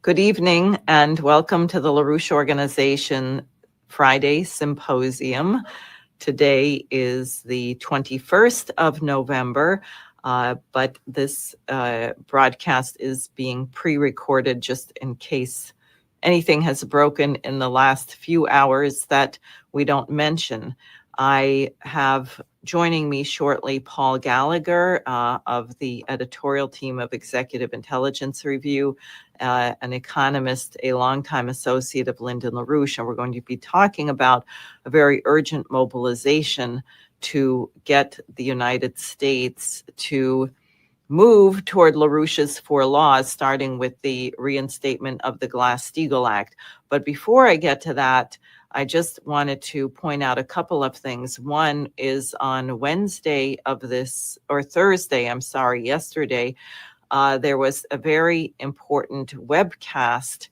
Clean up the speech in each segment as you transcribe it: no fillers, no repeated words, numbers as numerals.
Good evening and welcome to the LaRouche Organization Friday Symposium. Today is the 21st of November, but this broadcast is being pre-recorded just in case anything has broken in the last few hours that we don't mention. I have joining me shortly Paul Gallagher of the editorial team of Executive Intelligence Review, an economist, a longtime associate of Lyndon LaRouche, and we're going to be talking about a very urgent mobilization to get the United States to move toward LaRouche's 4 laws, starting with the reinstatement of the Glass-Steagall Act. But before I get to that, I just wanted to point out a couple of things. One is on Wednesday of this, or Thursday, yesterday, there was a very important webcast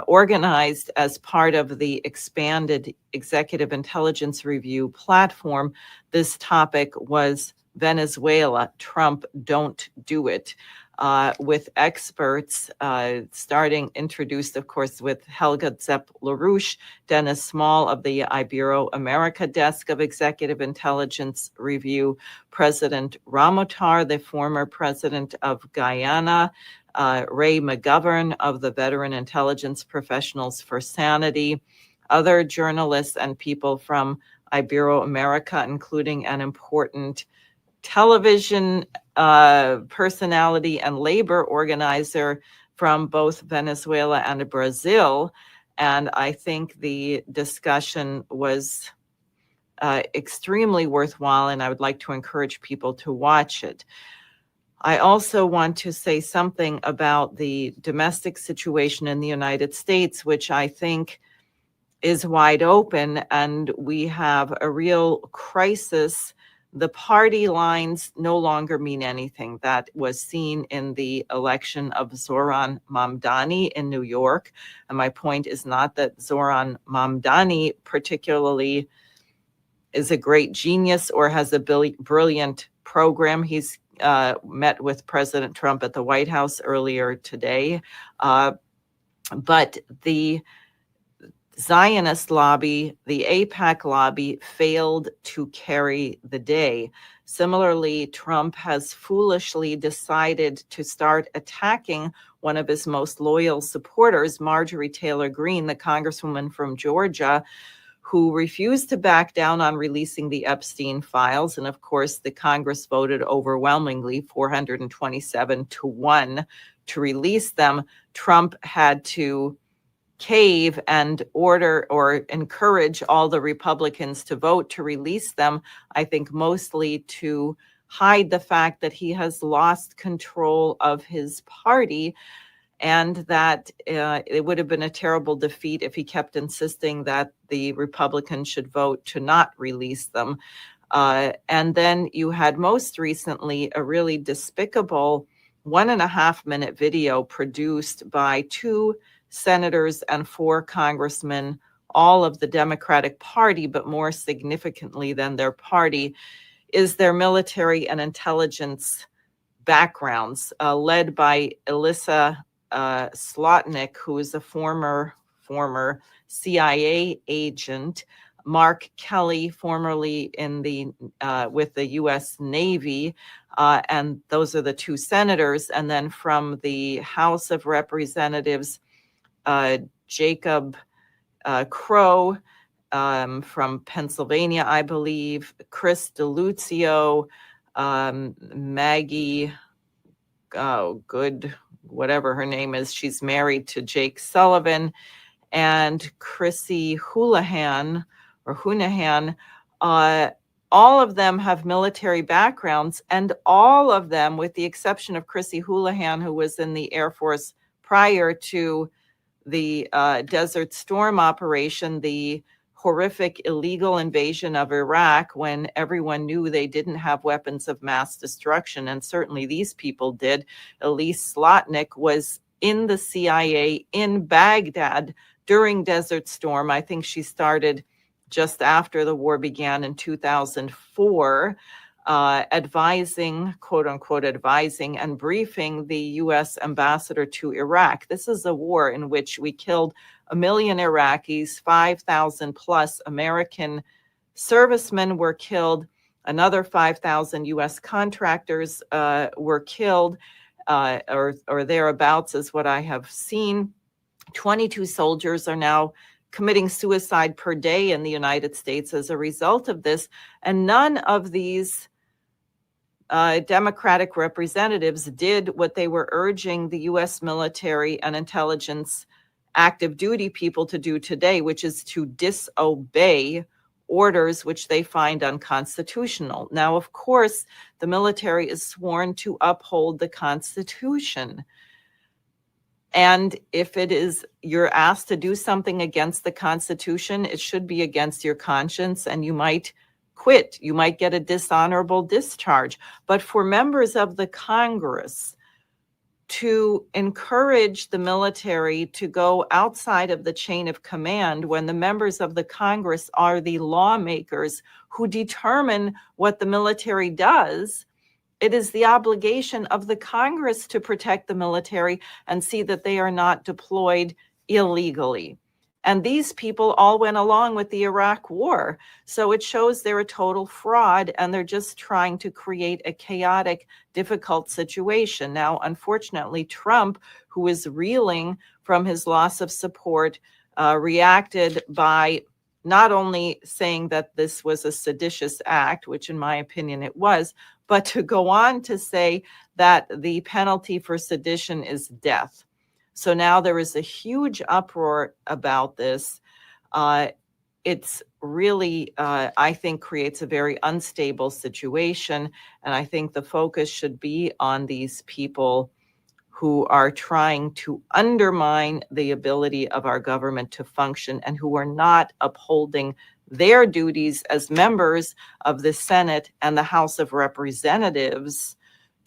organized as part of the expanded Executive Intelligence Review platform. This topic was Venezuela, Trump, don't do it, with experts introduced, of course, with Helga Zepp-LaRouche, Dennis Small of the Ibero-America Desk of Executive Intelligence Review, President Ramotar, the former president of Guyana, Ray McGovern of the Veteran Intelligence Professionals for Sanity, other journalists and people from Ibero-America, including an important television personality and labor organizer from both Venezuela and Brazil. And I think the discussion was extremely worthwhile, and I would like to encourage people to watch it. I also want to say something about the domestic situation in the United States, which I think is wide open, and we have a real crisis. The party lines no longer mean anything. That was seen in the election of Zoran Mamdani in New York. And my point is not that Zoran Mamdani particularly is a great genius or has a brilliant program. He's met with President Trump at the White House earlier today. But the Zionist lobby, the AIPAC lobby, failed to carry the day. Similarly, Trump has foolishly decided to start attacking one of his most loyal supporters, Marjorie Taylor Greene, the congresswoman from Georgia, who refused to back down on releasing the Epstein files. And of course, the Congress voted overwhelmingly, 427-1, to release them. Trump had to cave and order or encourage all the Republicans to vote to release them, I think mostly to hide the fact that he has lost control of his party, and that it would have been a terrible defeat if he kept insisting that the Republicans should vote to not release them. And then you had most recently a really despicable 1.5-minute video produced by 2 senators and 4 congressmen, all of the Democratic Party, but more significantly than their party, is their military and intelligence backgrounds, led by Elissa Slotnick, who is a former CIA agent, Mark Kelly, formerly in the with the U.S. Navy, and those are the 2 senators. And then from the House of Representatives, Jacob Crow from Pennsylvania, I believe, Chris DeLuzio, Maggie, whatever her name is, she's married to Jake Sullivan, and Chrissy Houlihan, all of them have military backgrounds, and all of them, with the exception of Chrissy Houlihan, who was in the Air Force prior to the Desert Storm operation, the horrific illegal invasion of Iraq, when everyone knew they didn't have weapons of mass destruction, and certainly these people did. Elise Slotnick was in the CIA in Baghdad during Desert Storm. I think she started just after the war began in 2004. advising, quote unquote, advising and briefing the U.S. ambassador to Iraq. This is a war in which we killed 1 million Iraqis, 5,000 plus American servicemen were killed, another 5,000 U.S. contractors were killed, or thereabouts is what I have seen. 22 soldiers are now committing suicide per day in the United States as a result of this, and none of these Democratic representatives did what they were urging the U.S. military and intelligence active duty people to do today, which is to disobey orders which they find unconstitutional. Now, of course, the military is sworn to uphold the Constitution. And if it is, you're asked to do something against the Constitution, it should be against your conscience, and you might quit. You might get a dishonorable discharge. But for members of the Congress to encourage the military to go outside of the chain of command when the members of the Congress are the lawmakers who determine what the military does, it is the obligation of the Congress to protect the military and see that they are not deployed illegally. And these people all went along with the Iraq war. So it shows they're a total fraud, and they're just trying to create a chaotic, difficult situation. Now, unfortunately, Trump, who is reeling from his loss of support, reacted by not only saying that this was a seditious act, which in my opinion it was, but to go on to say that the penalty for sedition is death. So now there is a huge uproar about this. It's really, I think, creates a very unstable situation. And I think the focus should be on these people who are trying to undermine the ability of our government to function and who are not upholding their duties as members of the Senate and the House of Representatives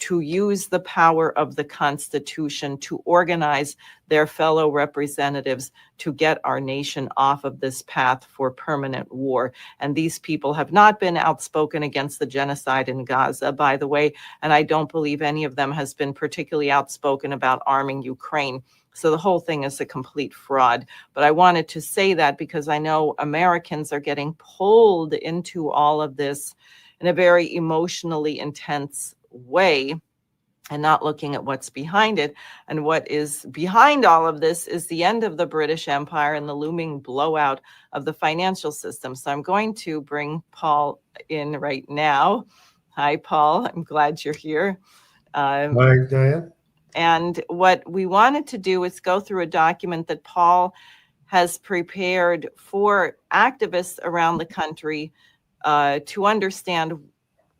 to use the power of the Constitution to organize their fellow representatives to get our nation off of this path for permanent war. And these people have not been outspoken against the genocide in Gaza, by the way, and I don't believe any of them has been particularly outspoken about arming Ukraine. So the whole thing is a complete fraud. But I wanted to say that because I know Americans are getting pulled into all of this in a very emotionally intense way and not looking at what's behind it. And what is behind all of this is the end of the British Empire and the looming blowout of the financial system. So I'm going to bring Paul in right now. Hi, Paul. I'm glad you're here. Hi, Diane. And what we wanted to do is go through a document that Paul has prepared for activists around the country to understand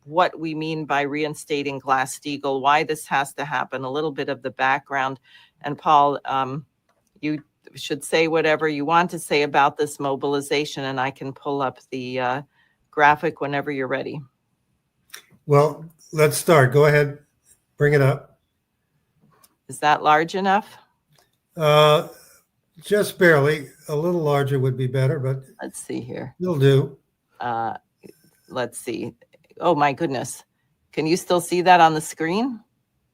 what we mean by reinstating Glass-Steagall, why this has to happen, a little bit of the background. And Paul, you should say whatever you want to say about this mobilization, and I can pull up the graphic whenever you're ready. Well, let's start. Go ahead. Bring it up. Is that large enough? Just barely. A little larger would be better, but let's see here. You'll do. Let's see. Oh my goodness. Can you still see that on the screen?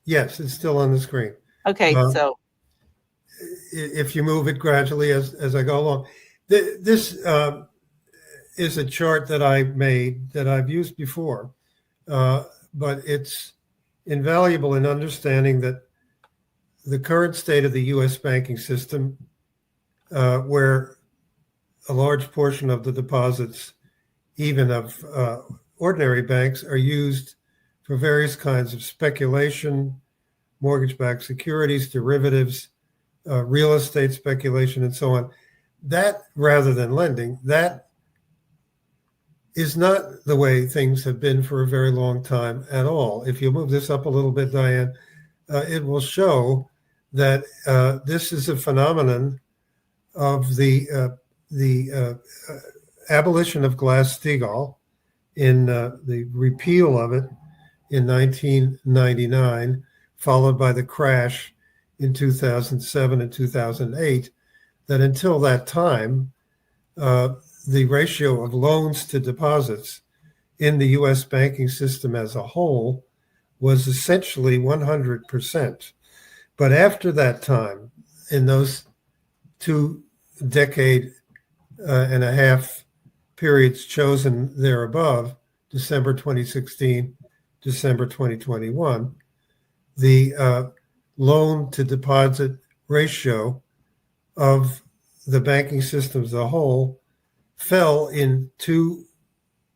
Yes, it's still on the screen. Okay, so if you move it gradually as I go along. This is a chart that I made that I've used before, but it's invaluable in understanding that the current state of the U.S. banking system, where a large portion of the deposits, even of ordinary banks, are used for various kinds of speculation, mortgage-backed securities, derivatives, real estate speculation, and so on. That, rather than lending, that is not the way things have been for a very long time at all. If you move this up a little bit, Diane, it will show that this is a phenomenon of the abolition of Glass-Steagall, in the repeal of it in 1999, followed by the crash in 2007 and 2008, that until that time, the ratio of loans to deposits in the U.S. banking system as a whole was essentially 100%. But after that time, in those 2 decade and a half periods chosen there above, December 2016, December 2021, the loan to deposit ratio of the banking system as a whole fell in 2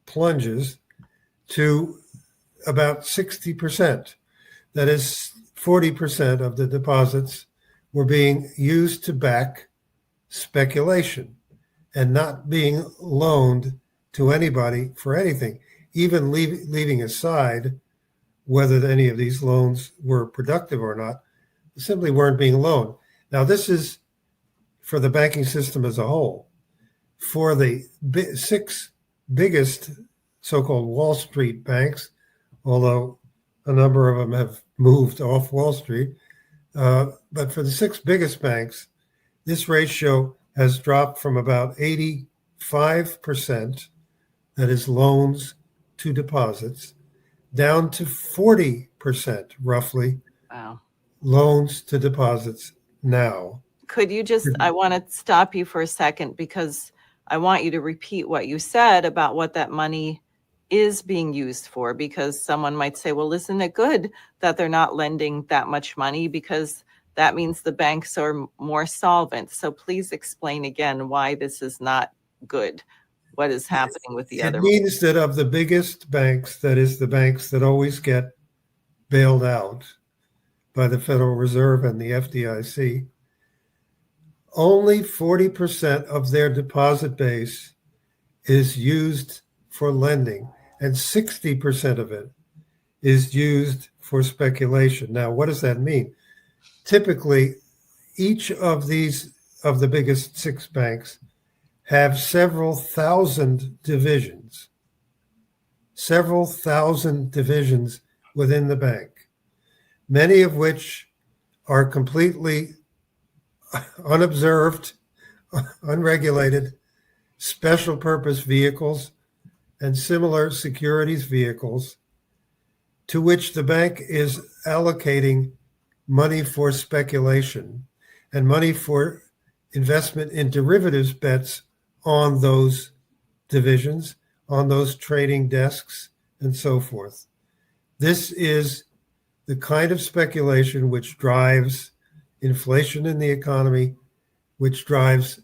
plunges to about 60%. That is, 40% of the deposits were being used to back speculation and not being loaned to anybody for anything, even leaving aside whether any of these loans were productive or not, simply weren't being loaned. Now, this is for the banking system as a whole. For the 6 biggest so-called Wall Street banks, although a number of them have moved off Wall Street, but for the 6 biggest banks, this ratio has dropped from about 85%, that is loans to deposits, down to 40%, roughly, Wow. loans to deposits now. Could you I want to stop you for a second because I want you to repeat what you said about what that money is being used for, because someone might say, well, isn't it good that they're not lending that much money because that means the banks are more solvent. So please explain again why this is not good. What is happening with the other? It means that of the biggest banks, that is the banks that always get bailed out by the Federal Reserve and the FDIC, only 40% of their deposit base is used for lending, and 60% of it is used for speculation. Now, what does that mean? Typically, each of the biggest 6 banks have several thousand divisions within the bank, many of which are completely unobserved, unregulated, special purpose vehicles and similar securities vehicles to which the bank is allocating money for speculation and money for investment in derivatives bets on those divisions, on those trading desks, and so forth. This is the kind of speculation which drives inflation in the economy, which drives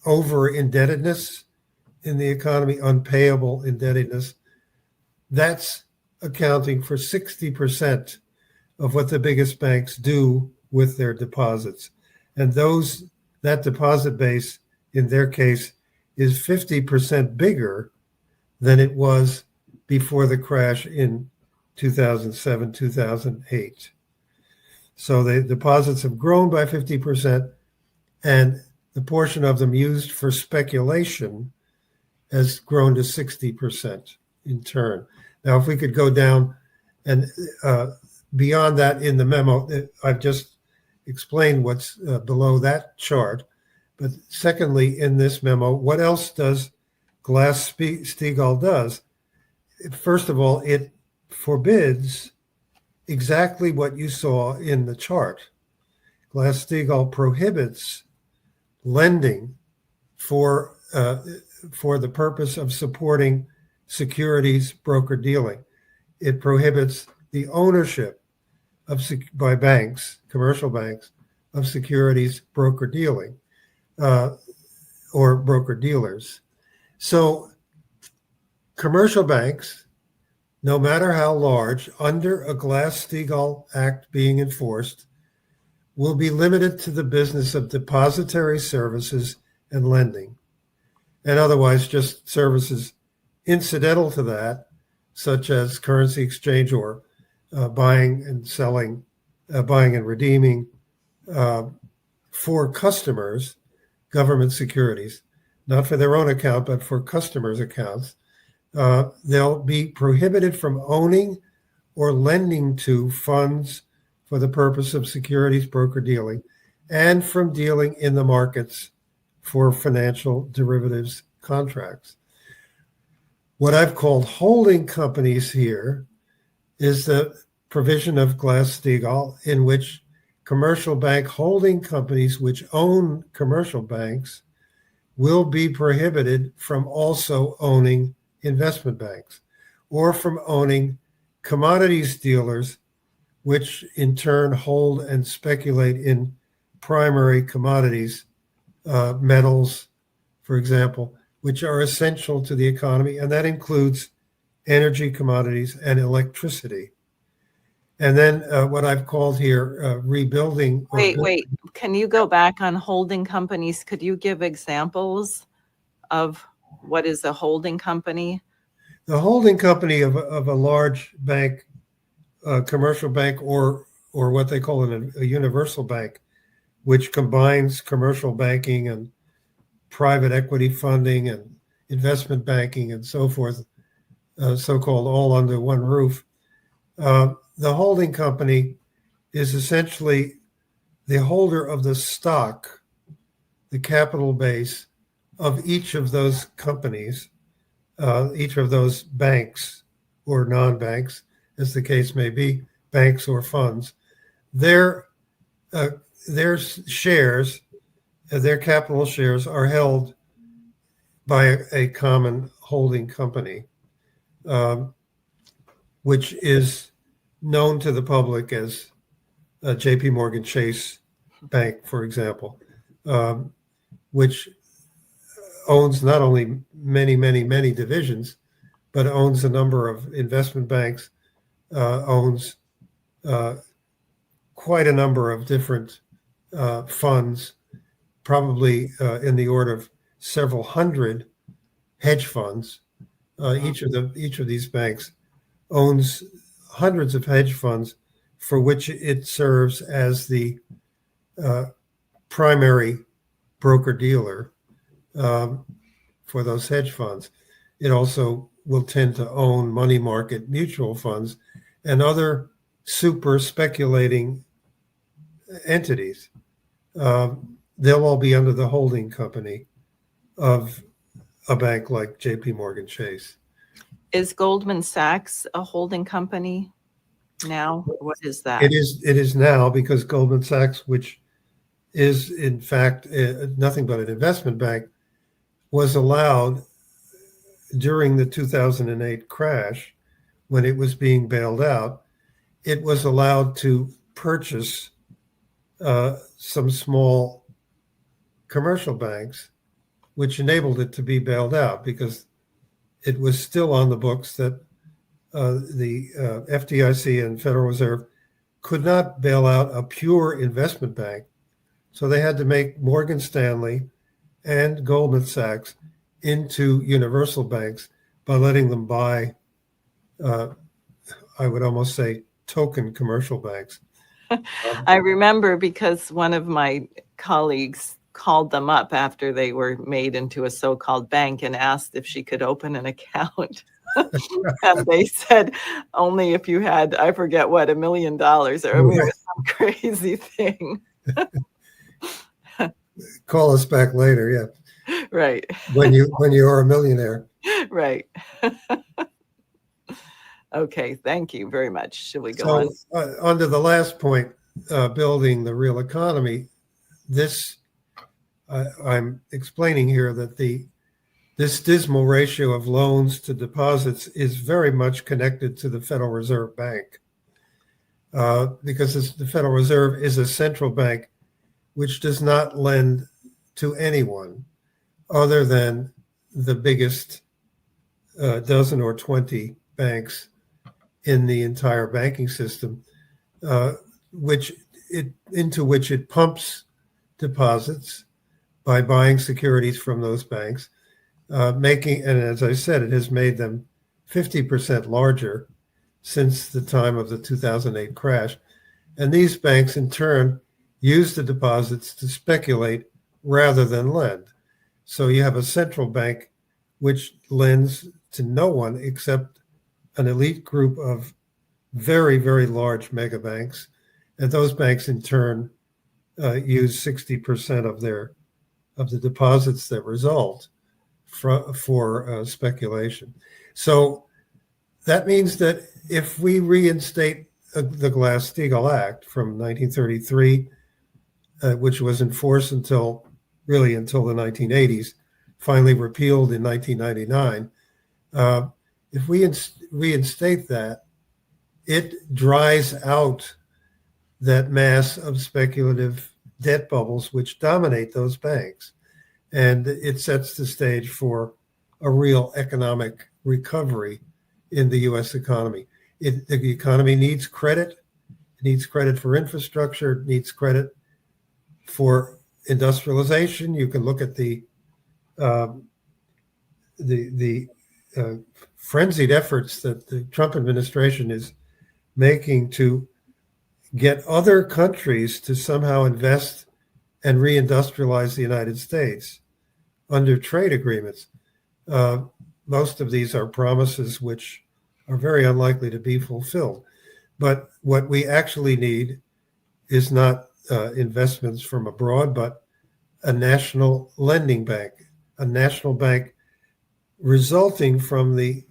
over indebtedness in the economy, unpayable indebtedness. That's accounting for 60% of what the biggest banks do with their deposits. And that deposit base, in their case, is 50% bigger than it was before the crash in 2007, 2008. So the deposits have grown by 50%, and the portion of them used for speculation has grown to 60% in turn. Now, if we could go down and beyond that in the memo, I've just explained what's below that chart. But secondly, in this memo, what else does Glass-Steagall does? First of all, it forbids exactly what you saw in the chart. Glass-Steagall prohibits lending for the purpose of supporting securities broker dealing. It prohibits the ownership by banks, commercial banks, of securities broker dealing or broker dealers. So commercial banks, no matter how large, under a Glass-Steagall Act being enforced, will be limited to the business of depository services and lending, and otherwise just services incidental to that, such as currency exchange or buying and selling, buying and redeeming for customers, government securities, not for their own account, but for customers' accounts. They'll be prohibited from owning or lending to funds for the purpose of securities broker dealing, and from dealing in the markets for financial derivatives contracts. What I've called holding companies here is the provision of Glass-Steagall, in which commercial bank holding companies which own commercial banks will be prohibited from also owning investment banks or from owning commodities dealers, which in turn hold and speculate in primary commodities, metals, for example, which are essential to the economy. And that includes energy commodities and electricity. And then what I've called here rebuilding. Wait. Can you go back on holding companies? Could you give examples of what is a holding company? The holding company of a large bank, commercial bank, or what they call a universal bank, which combines commercial banking and private equity funding and investment banking and so forth, so-called all under one roof. The holding company is essentially the holder of the stock, the capital base of each of those companies, each of those banks or non-banks, as the case may be, banks or funds. Their shares, their capital shares are held by a common holding company, which is known to the public as JP Morgan Chase Bank, for example, which owns not only many divisions, but owns a number of investment banks, owns quite a number of different funds, probably in the order of several hundred hedge funds. Each of these banks owns hundreds of hedge funds for which it serves as the primary broker dealer for those hedge funds. It also will tend to own money market mutual funds and other super speculating entities. They'll all be under the holding company of a bank like JP Morgan Chase. Is Goldman Sachs a holding company now? What is that? It is now, because Goldman Sachs, which is in fact nothing but an investment bank, was allowed during the 2008 crash, when it was being bailed out, it was allowed to purchase some small commercial banks, which enabled it to be bailed out, because it was still on the books that the FDIC and Federal Reserve could not bail out a pure investment bank. So they had to make Morgan Stanley and Goldman Sachs into universal banks by letting them buy, I would almost say, token commercial banks. I remember because one of my colleagues called them up after they were made into a so-called bank and asked if she could open an account. And they said only if you had, I forget what, $1 million, or it was some crazy thing. Call us back later, yeah. Right. When you are a millionaire. Right. Okay, thank you very much. Should we go on? On to the last point, building the real economy. This, I'm explaining here that this dismal ratio of loans to deposits is very much connected to the Federal Reserve Bank, because the Federal Reserve is a central bank which does not lend to anyone other than the biggest dozen or 20 banks in the entire banking system, into which it pumps deposits by buying securities from those banks, and as I said, it has made them 50% larger since the time of the 2008 crash. And these banks, in turn, use the deposits to speculate rather than lend. So you have a central bank which lends to no one except an elite group of very, very large mega banks. And those banks, in turn, use 60% of the deposits that result for speculation. So that means that if we reinstate the Glass-Steagall Act from 1933, which was in force until the 1980s, finally repealed in 1999, if we reinstate that, it dries out that mass of speculative debt bubbles which dominate those banks. And it sets the stage for a real economic recovery in the U.S. economy. The economy needs credit. It needs credit for infrastructure. It needs credit for industrialization. You can look at the frenzied efforts that the Trump administration is making to get other countries to somehow invest and reindustrialize the United States under trade agreements. Most of these are promises which are very unlikely to be fulfilled. But what we actually need is not investments from abroad, but a national lending bank, a national bank resulting from the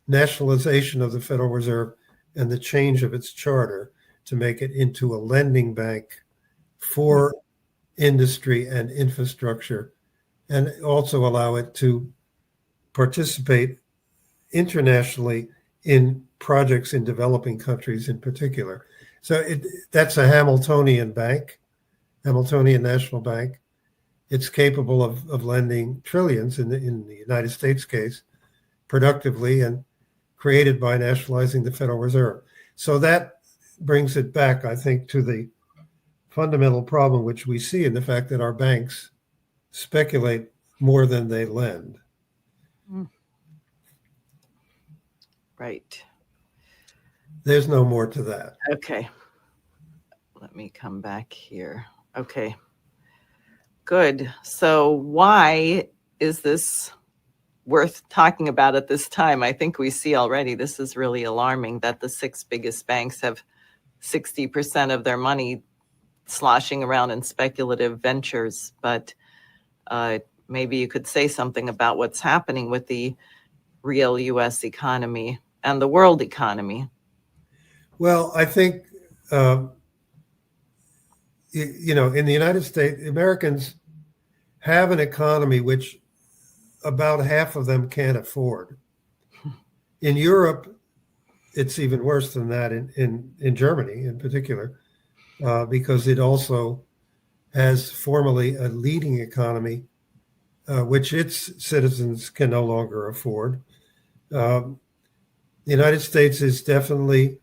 nationalization of the Federal Reserve and the change of its charter to make it into a lending bank for industry and infrastructure, and also allow it to participate internationally in projects in developing countries in particular. So that's a Hamiltonian bank, Hamiltonian National Bank. It's capable of lending trillions in the United States case productively and created by nationalizing the Federal Reserve. So that brings it back, I think, to the fundamental problem which we see in the fact that our banks speculate more than they lend. Right. There's no more to that. Okay. Let me come back here. Okay. Good. So why is this worth talking about at this time? I think we see already this is really alarming that the 6 biggest banks have 60% of their money sloshing around in speculative ventures. But maybe you could say something about what's happening with the real U.S. economy and the world economy. Well, I think, in the United States, Americans have an economy which about half of them can't afford. In Europe, it's even worse than that in Germany in particular, because it also has formally a leading economy, which its citizens can no longer afford. The United States has definitely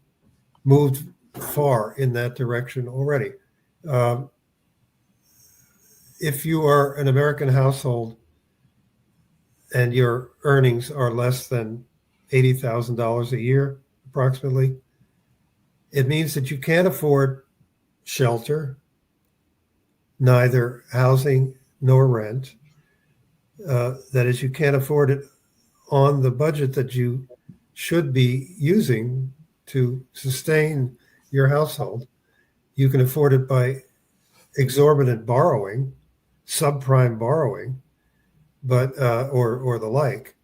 moved far in that direction already. If you are an American household and your earnings are less than $80,000 a year, approximately, it means that you can't afford shelter, neither housing nor rent. That is, you can't afford it on the budget that you should be using to sustain your household. You can afford it by exorbitant borrowing, subprime borrowing, but or the like.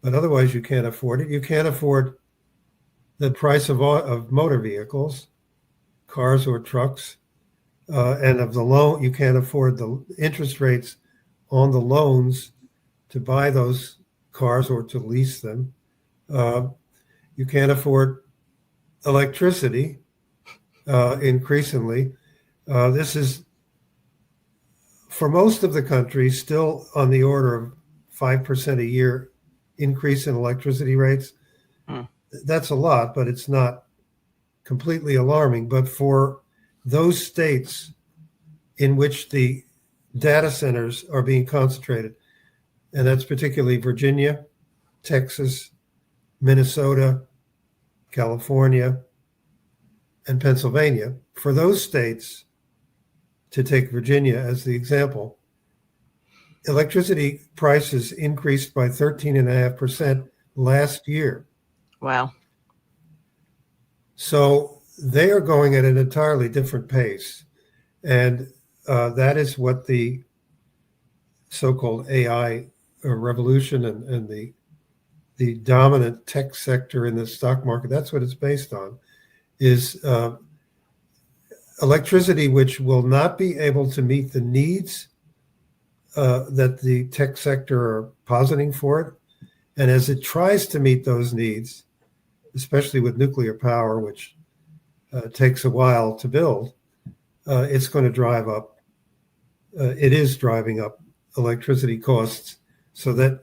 But otherwise, you can't afford it. You can't afford the price of motor vehicles, cars or trucks, and of the loan. You can't afford the interest rates on the loans to buy those cars or to lease them. You can't afford electricity increasingly. This is, for most of the country, still on the order of 5% a year increase in electricity rates. That's a lot, but it's not completely alarming. But for those states in which the data centers are being concentrated, and that's particularly Virginia, Texas, Minnesota, California, and Pennsylvania, for those states, to take Virginia as the example, electricity prices increased by 13.5% last year. Wow. So they are going at an entirely different pace. And that is what the so-called AI revolution and the dominant tech sector in the stock market, that's what it's based on, is electricity which will not be able to meet the needs that the tech sector are positing for it. And as it tries to meet those needs, especially with nuclear power, which takes a while to build, it's going to drive up, it is driving up electricity costs, so that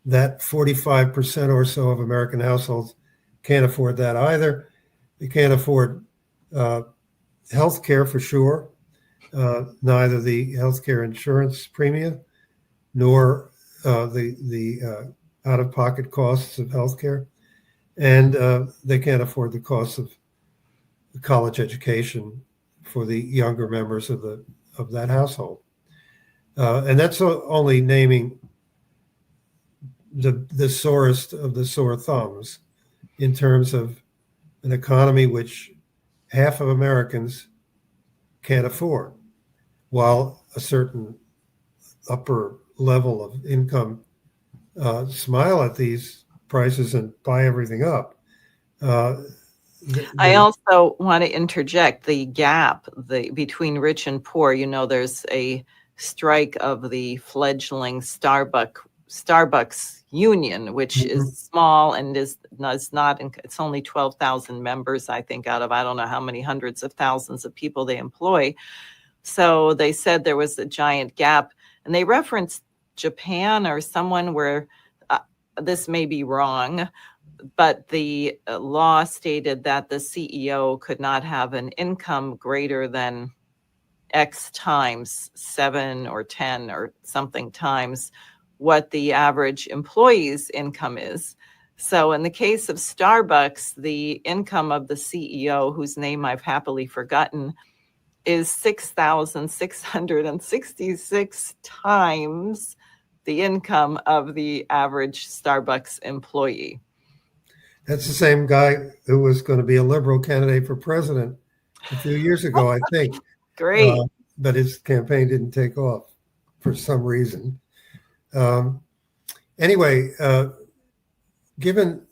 45% or so of American households can't afford that either. They can't afford health care for sure, neither the health care insurance premium nor the out-of-pocket costs of health care. And they can't afford the costs of college education for the younger members of that household. And that's only naming the sorest of the sore thumbs in terms of an economy which half of Americans can't afford, while a certain upper level of income smile at these prices and buy everything up. I also want to interject the gap between rich and poor. There's a strike of the fledgling Starbucks union, which is small and is not, it's only 12,000 members, I think, out of I don't know how many hundreds of thousands of people they employ. So they said there was a giant gap, and they referenced Japan or someone where this may be wrong, but the law stated that the CEO could not have an income greater than X times 7 or 10 or something times what the average employee's income is. So in the case of Starbucks, the income of the CEO, whose name I've happily forgotten, is 6,666 times the income of the average Starbucks employee. That's the same guy who was going to be a liberal candidate for president a few years ago, I think. Great. But his campaign didn't take off for some reason. Anyway, given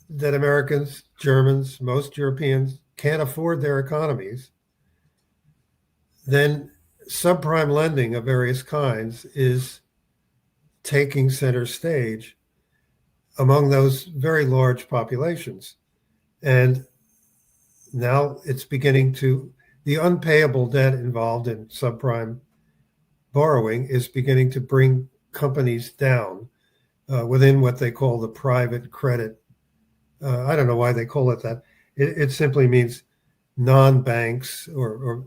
that Americans, Germans, most Europeans can't afford their economies, then subprime lending of various kinds is taking center stage among those very large populations. And now it's beginning to, the unpayable debt involved in subprime borrowing is beginning to bring companies down within what they call the private credit. I don't know why they call it that. It simply means non-banks or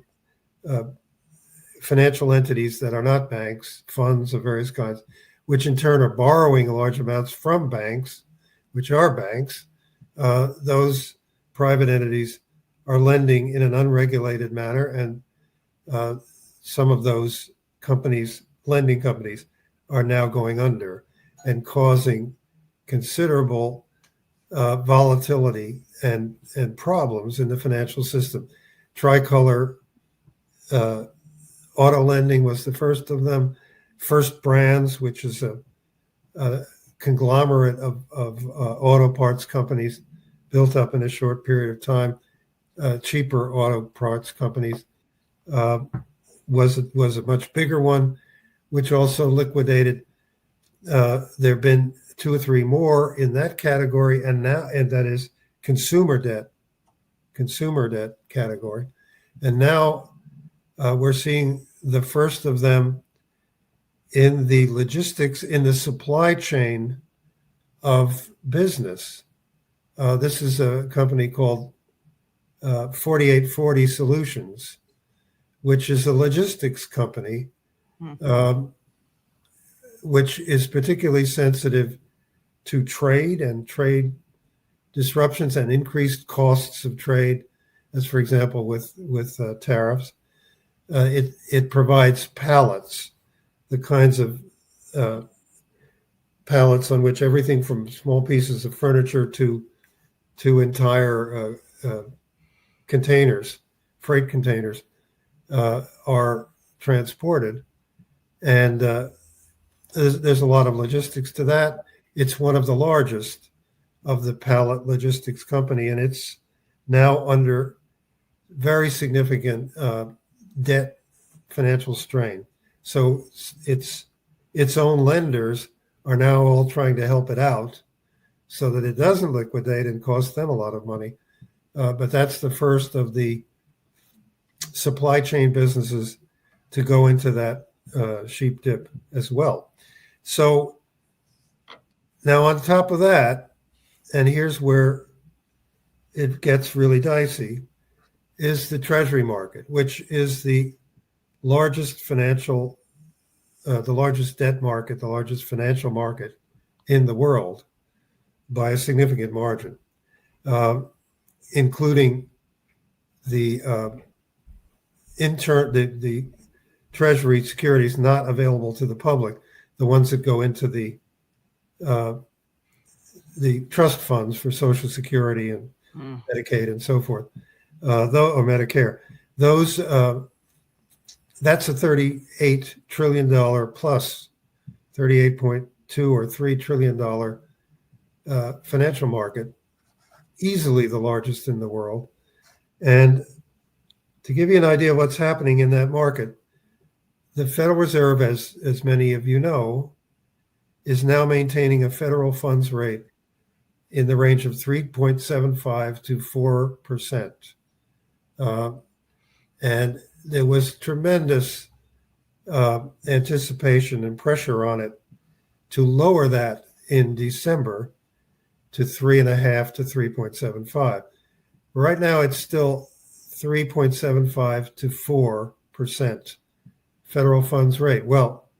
financial entities that are not banks, funds of various kinds, which in turn are borrowing large amounts from banks, which are banks. Those private entities are lending in an unregulated manner, and some of those companies, lending companies, are now going under and causing considerable volatility and problems in the financial system. Tricolor auto lending was the first of them. First Brands, which is a conglomerate of auto parts companies built up in a short period of time, cheaper auto parts companies, was a much bigger one, which also liquidated. There have been 2 or 3 more in that category, and that is consumer debt category. And now we're seeing the first of them in the logistics, in the supply chain of business. This is a company called 4840 Solutions, which is a logistics company, which is particularly sensitive to trade and trade disruptions and increased costs of trade, as for example with tariffs. It provides pallets, the kinds of pallets on which everything from small pieces of furniture to entire containers, freight containers, are transported. And there's a lot of logistics to that. It's one of the largest of the pallet logistics company, and it's now under very significant debt financial strain. So its own lenders are now all trying to help it out so that it doesn't liquidate and cost them a lot of money. But that's the first of the supply chain businesses to go into that sheep dip as well. So now on top of that, and here's where it gets really dicey, is the Treasury market, which is the largest financial, the largest debt market, the largest financial market in the world by a significant margin, including the the Treasury securities not available to the public, the ones that go into the trust funds for Social Security and Medicaid and so forth, or Medicare. Those that's a $38 trillion plus, 38.2 or $3 trillion financial market, easily the largest in the world. And to give you an idea of what's happening in that market, the Federal Reserve, as many of you know, is now maintaining a federal funds rate in the range of 3.75 to 4%. And there was tremendous anticipation and pressure on it to lower that in December to 3.5 to 3.75. Right now, it's still 3.75 to 4% federal funds rate. Well,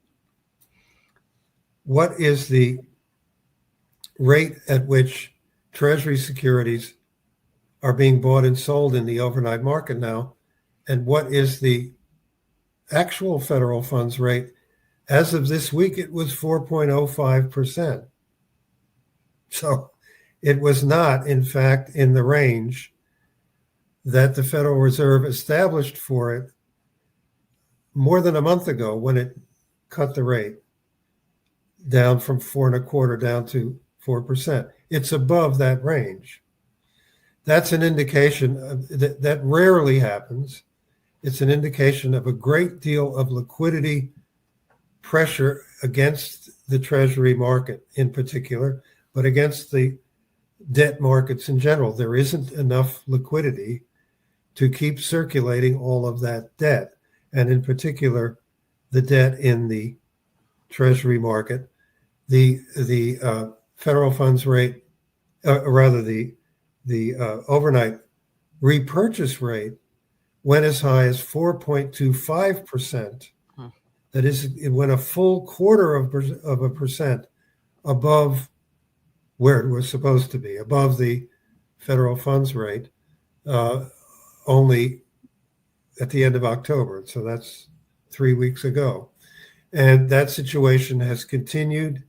what is the rate at which Treasury securities are being bought and sold in the overnight market now? And what is the actual federal funds rate? As of this week, it was 4.05%. So it was not, in fact, in the range that the Federal Reserve established for it more than a month ago when it cut the rate down from 4.25 down to 4%. It's above that range. That's an indication that rarely happens. It's an indication of a great deal of liquidity pressure against the Treasury market in particular, but against the debt markets in general. There isn't enough liquidity to keep circulating all of that debt, and in particular, the debt in the Treasury market. The federal funds rate, rather the overnight repurchase rate, went as high as 4.25%. That is, it went a full quarter of a percent above where it was supposed to be, above the federal funds rate, only at the end of October. So that's 3 weeks ago. And that situation has continued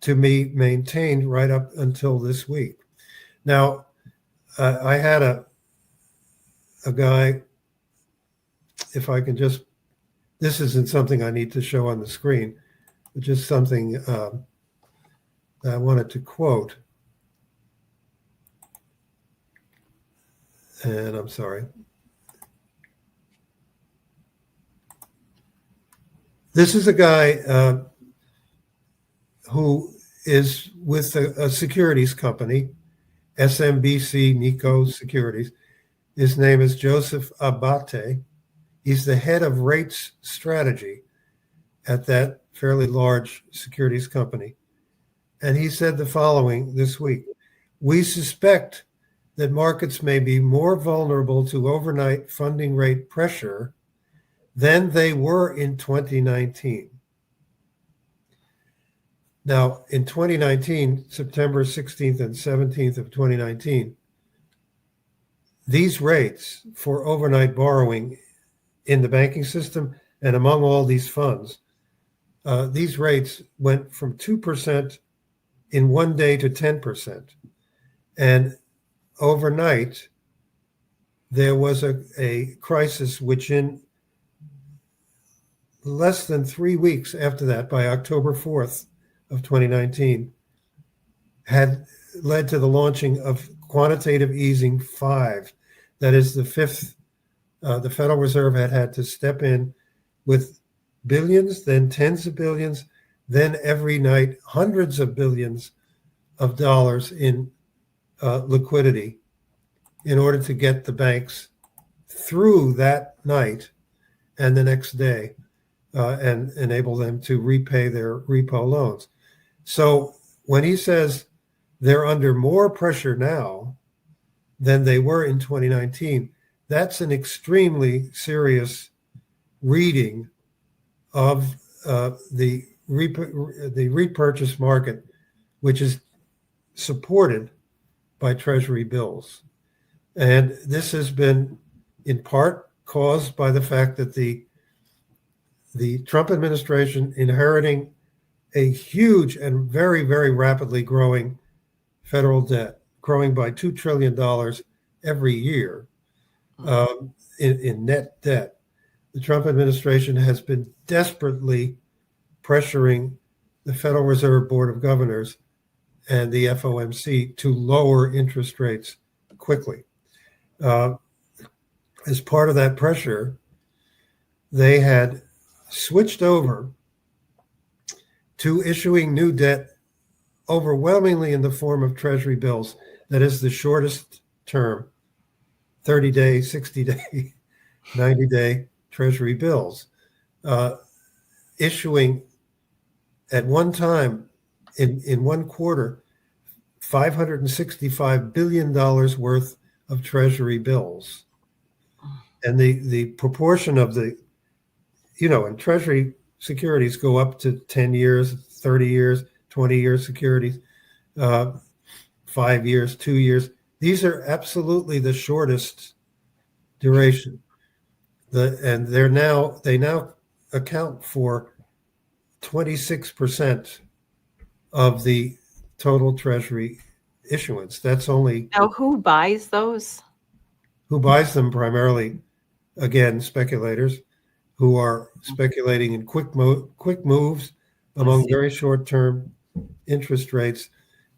to be maintained right up until this week. Now, I had a guy, if I can just, this isn't something I need to show on the screen, but just something that I wanted to quote. And I'm sorry. This is a guy who is with a securities company, SMBC Nikko Securities. His name is Joseph Abate. He's the head of rates strategy at that fairly large securities company. And he said the following this week: "We suspect that markets may be more vulnerable to overnight funding rate pressure than they were in 2019. Now, in 2019, September 16th and 17th of 2019, these rates for overnight borrowing in the banking system and among all these funds, these rates went from 2% in one day to 10%. And overnight, there was a crisis which in less than 3 weeks after that, by October 4th of 2019, had led to the launching of quantitative easing 5. That is the fifth. The Federal Reserve had to step in with billions, then tens of billions, then every night hundreds of billions of dollars in liquidity in order to get the banks through that night and the next day and enable them to repay their repo loans. So when he says they're under more pressure now than they were in 2019, that's an extremely serious reading of the repurchase market, which is supported by Treasury bills. And this has been in part caused by the fact that the Trump administration, inheriting a huge and very, very rapidly growing federal debt, growing by $2 trillion every year in net debt, the Trump administration has been desperately pressuring the Federal Reserve Board of Governors and the FOMC to lower interest rates quickly. As part of that pressure, they had switched over to issuing new debt overwhelmingly in the form of Treasury bills. That is the shortest term, 30-day, 60-day, 90-day Treasury bills, issuing at one time in one quarter $565 billion worth of Treasury bills. And the proportion of and Treasury securities go up to 10 years, 30 years, 20-year securities, 5 years, 2 years. These are absolutely the shortest duration. And they now account for 26% of the total Treasury issuance. That's only Now, who buys those? Who buys them? Primarily, again, speculators who are speculating in quick moves among very short-term interest rates,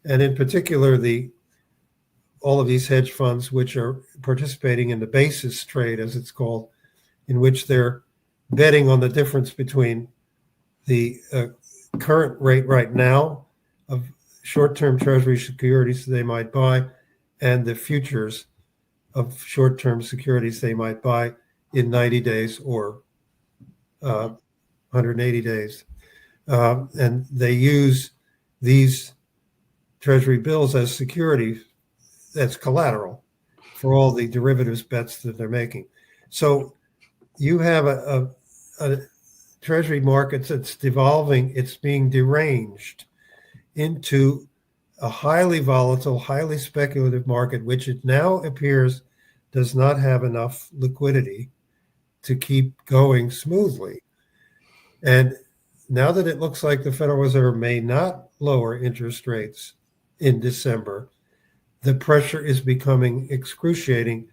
and in particular all of these hedge funds which are participating in the basis trade, as it's called, in which they're betting on the difference between the current rate right now of short-term Treasury securities they might buy and the futures of short-term securities they might buy in 90 days or 180 days. And they use these Treasury bills as security, as collateral for all the derivatives bets that they're making. So you have a Treasury market that's devolving, it's being deranged into a highly volatile, highly speculative market, which it now appears does not have enough liquidity to keep going smoothly. And now that it looks like the Federal Reserve may not lower interest rates in December, the pressure is becoming excruciating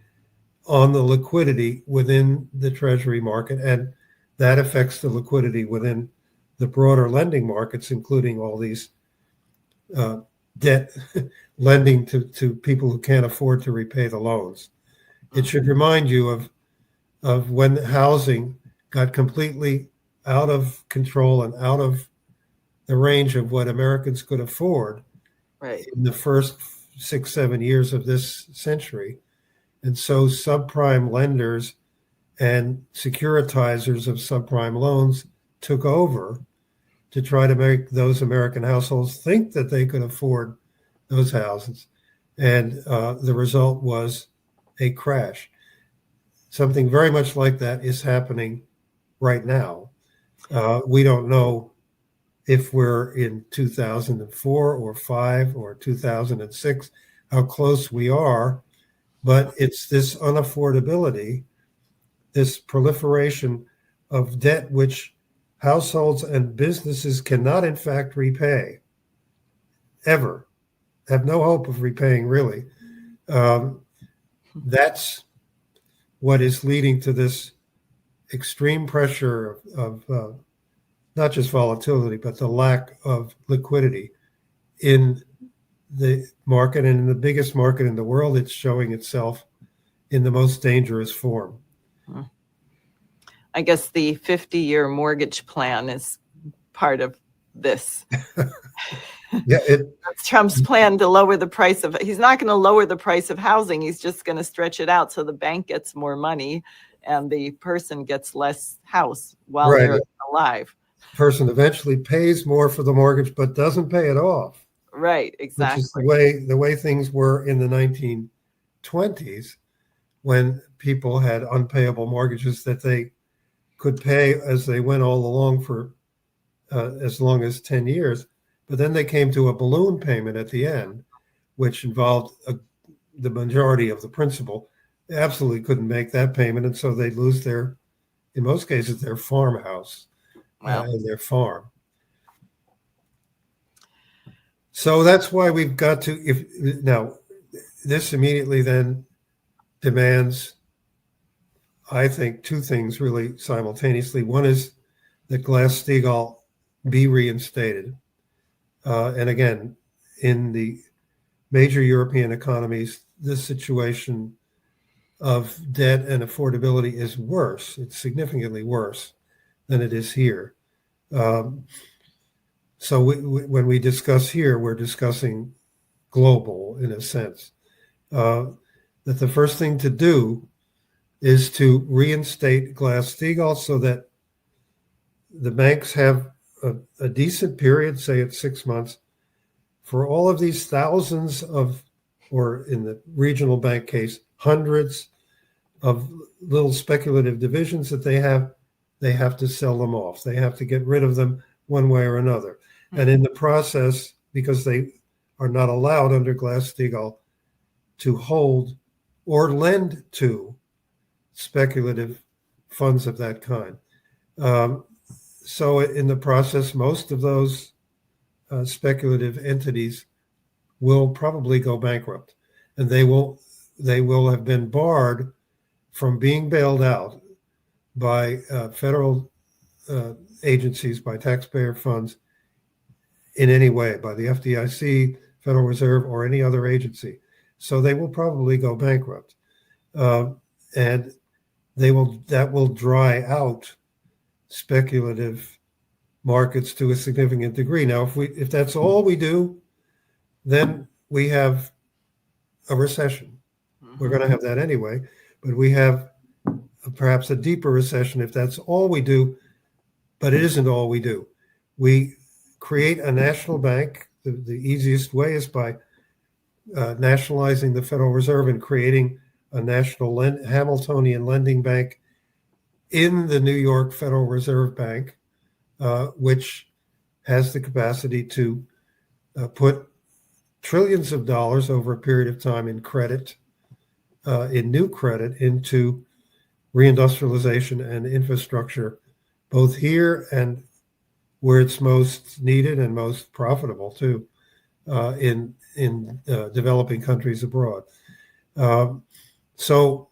on the liquidity within the Treasury market, and that affects the liquidity within the broader lending markets, including all these debt lending to people who can't afford to repay the loans. It should remind you of when housing got completely out of control and out of the range of what Americans could afford in the first 6-7 years of this century. And so subprime lenders and securitizers of subprime loans took over to try to make those American households think that they could afford those houses. And the result was a crash. Something very much like that is happening right now. We don't know if we're in 2004 or 5 or 2006, how close we are, but it's this unaffordability, this proliferation of debt which households and businesses cannot in fact repay, ever, have no hope of repaying really. That's what is leading to this extreme pressure of not just volatility, but the lack of liquidity in the market, and in the biggest market in the world, it's showing itself in the most dangerous form. I guess the 50-year mortgage plan is part of this. Yeah, That's Trump's plan to lower the price of, he's not going to lower the price of housing. He's just going to stretch it out so the bank gets more money and the person gets less house while right. they're alive. Person eventually pays more for the mortgage, but doesn't pay it off. Right, exactly. Which is the way things were in the 1920s, when people had unpayable mortgages that they could pay as they went all along for as long as 10 years. But then they came to a balloon payment at the end, which involved the majority of the principal. They absolutely couldn't make that payment, and so they'd lose in most cases, their farmhouse and their farm. So that's why we've got to, now, this immediately then demands, I think, two things really simultaneously. One is that Glass-Steagall be reinstated. And again, in the major European economies, this situation of debt and affordability is worse. It's significantly worse than it is here. So when we discuss here, we're discussing global in a sense. That the first thing to do is to reinstate Glass-Steagall so that the banks have a decent period, say it's 6 months, for all of these thousands of, or in the regional bank case, hundreds of little speculative divisions that they have to sell them off. They have to get rid of them one way or another. Mm-hmm. And in the process, because they are not allowed under Glass-Steagall to hold or lend to speculative funds of that kind. So in the process, most of those speculative entities will probably go bankrupt, and they will have been barred from being bailed out by federal agencies, by taxpayer funds in any way, by the FDIC, Federal Reserve, or any other agency. So they will probably go bankrupt, and that will dry out speculative markets to a significant degree. Now, if that's all we do, then we have a recession. Mm-hmm. We're going to have that anyway, but we have perhaps a deeper recession if that's all we do. But it isn't all we do. We create a national bank. The easiest way is by nationalizing the Federal Reserve and creating a national Hamiltonian lending bank in the New York Federal Reserve Bank, which has the capacity to put trillions of dollars over a period of time in credit, in new credit, into reindustrialization and infrastructure, both here and where it's most needed and most profitable too, in developing countries abroad. So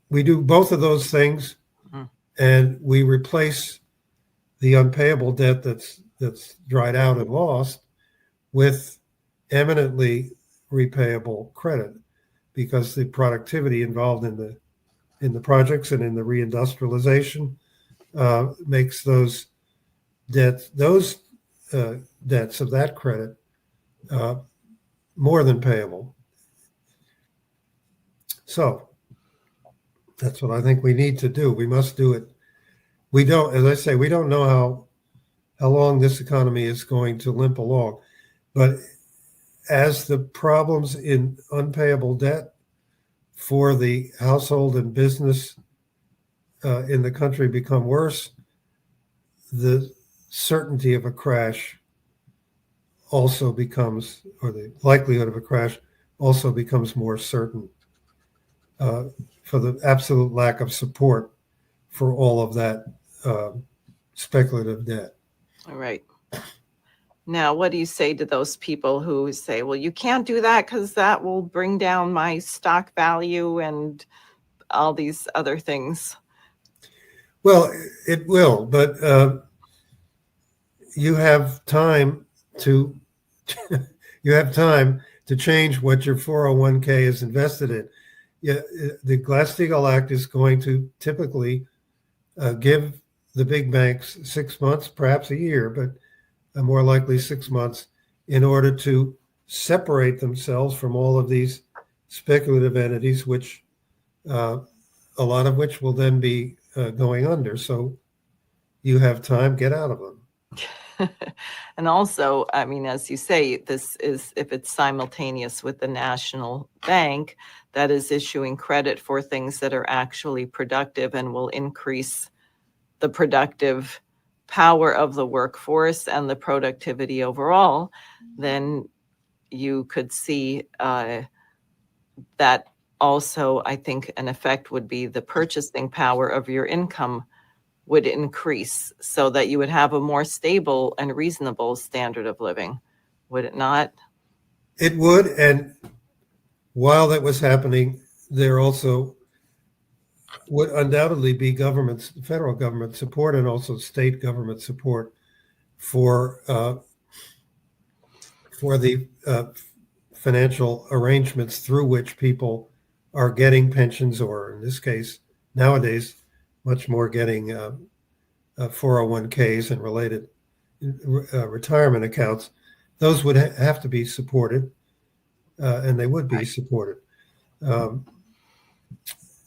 we do both of those things, and we replace the unpayable debt that's dried out and lost with eminently repayable credit, because the productivity involved in the projects and in the reindustrialization makes those debts of that credit more than payable. So that's what I think we need to do. We must do it. We don't, as I say, we don't know how long this economy is going to limp along, but as the problems in unpayable debt for the household and business in the country become worse, the certainty of a crash also becomes, or the likelihood of a crash also becomes more certain, for the absolute lack of support for all of that speculative debt. All right. Now, what do you say to those people who say, well, you can't do that because that will bring down my stock value and all these other things? Well, it will, but you have time to you have time to change what your 401k is invested in. Yeah, the Glass-Steagall Act is going to typically give the big banks 6 months, perhaps a year, but more likely 6 months, in order to separate themselves from all of these speculative entities, which a lot of which will then be going under. So you have time, get out of them. And also, I mean, as you say, this is, if it's simultaneous with the national bank that is issuing credit for things that are actually productive and will increase the productive power of the workforce and the productivity overall, then you could see that also, I think an effect would be the purchasing power of your income would increase so that you would have a more stable and reasonable standard of living. Would it not? It would. And while that was happening, there also would undoubtedly be governments, federal government support, and also state government support for the financial arrangements through which people are getting pensions, or in this case, nowadays, much more getting 401ks and related retirement accounts. Those would have to be supported, and they would be supported.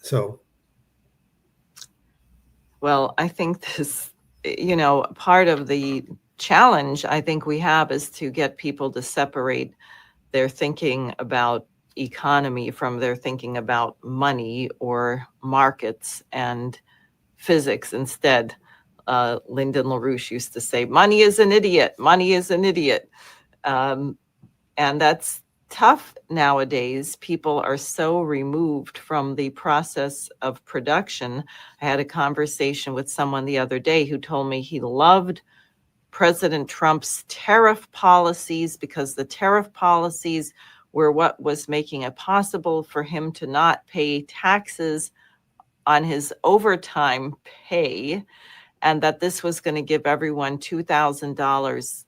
So. Well, I think this, part of the challenge I think we have is to get people to separate their thinking about economy from their thinking about money or markets and physics instead. Lyndon LaRouche used to say, money is an idiot, money is an idiot. And that's tough nowadays. People are so removed from the process of production. I had a conversation with someone the other day who told me he loved President Trump's tariff policies because the tariff policies were what was making it possible for him to not pay taxes on his overtime pay, and that this was going to give everyone $2,000.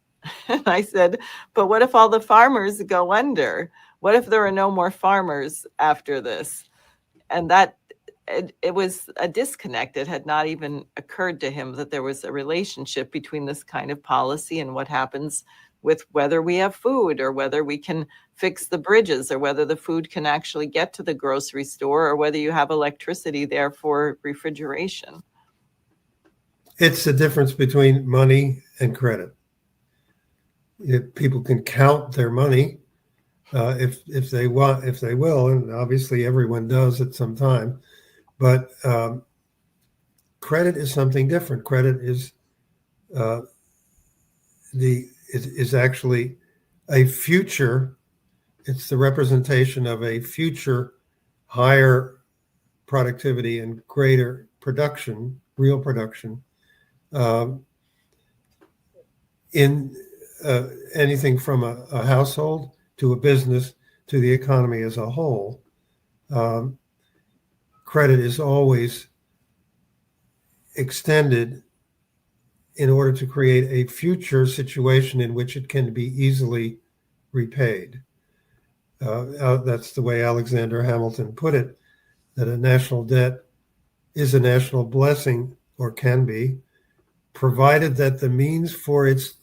And I said, but what if all the farmers go under? What if there are no more farmers after this? And that it was a disconnect. It had not even occurred to him that there was a relationship between this kind of policy and what happens with whether we have food or whether we can fix the bridges or whether the food can actually get to the grocery store or whether you have electricity there for refrigeration. It's the difference between money and credit. If people can count their money, if they want, if they will, and obviously everyone does at some time. But credit is something different. Credit is is actually a future. It's the representation of a future higher productivity and greater production, real production, in anything from a household to a business to the economy as a whole. Credit is always extended in order to create a future situation in which it can be easily repaid. That's the way Alexander Hamilton put it, that a national debt is a national blessing, or can be, provided that the means for its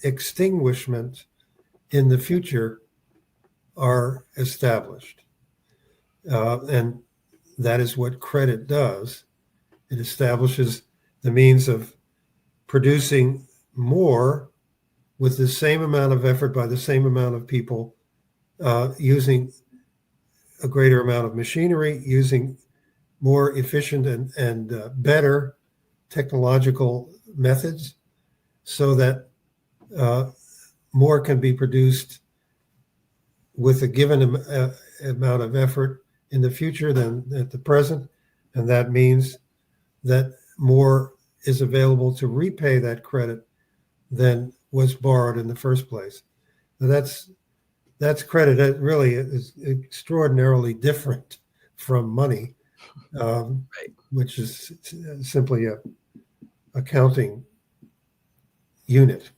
extinguishment in the future are established. And that is what credit does. It establishes the means of producing more with the same amount of effort by the same amount of people, using a greater amount of machinery, using more efficient and better technological methods, so that more can be produced with a given amount of effort in the future than at the present. And that means that more is available to repay that credit than was borrowed in the first place. Now that's credit. It really is extraordinarily different from money. Right. which is simply a accounting unit.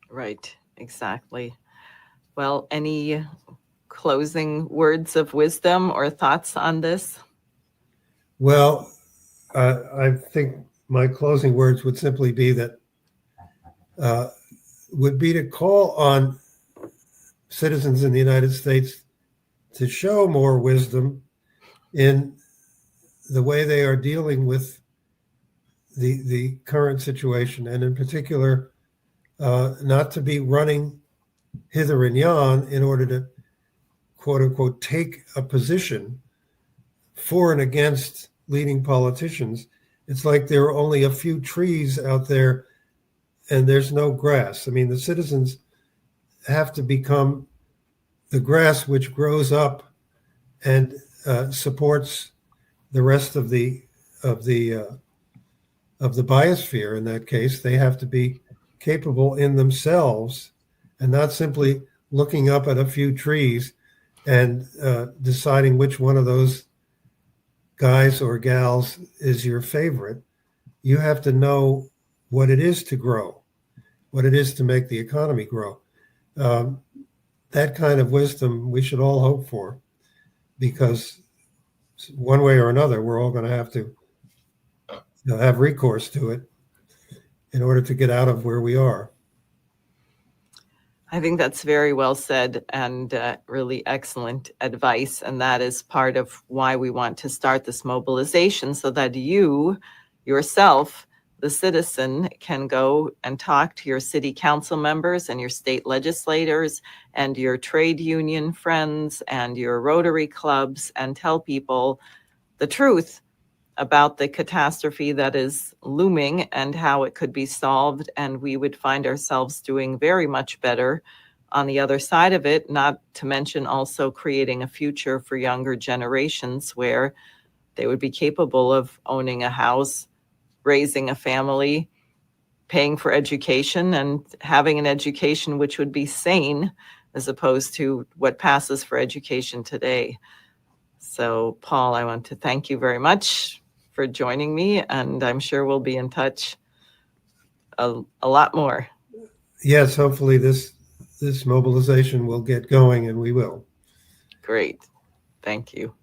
Right, exactly. Well, any closing words of wisdom or thoughts on this? Well, I think my closing words would simply be that would be to call on citizens in the United States to show more wisdom in the way they are dealing with the current situation, and in particular, not to be running hither and yon in order to quote unquote take a position for and against leading politicians. It's like there are only a few trees out there and there's no grass. I mean, the citizens have to become the grass which grows up and supports the rest of the biosphere. In that case, they have to be capable in themselves and not simply looking up at a few trees and deciding which one of those guys or gals is your favorite. You have to know what it is to grow, what it is to make the economy grow. Um, that kind of wisdom we should all hope for, because one way or another, we're all going to have to have recourse to it in order to get out of where we are. I think that's very well said and really excellent advice. And that is part of why we want to start this mobilization, so that you yourself, the citizen, can go and talk to your city council members and your state legislators and your trade union friends and your Rotary clubs and tell people the truth about the catastrophe that is looming and how it could be solved. And we would find ourselves doing very much better on the other side of it, not to mention also creating a future for younger generations where they would be capable of owning a house, raising a family, paying for education, and having an education which would be sane as opposed to what passes for education today. So, Paul, I want to thank you very much for joining me, and I'm sure we'll be in touch a lot more. Yes, hopefully this mobilization will get going, and we will. Great. Thank you.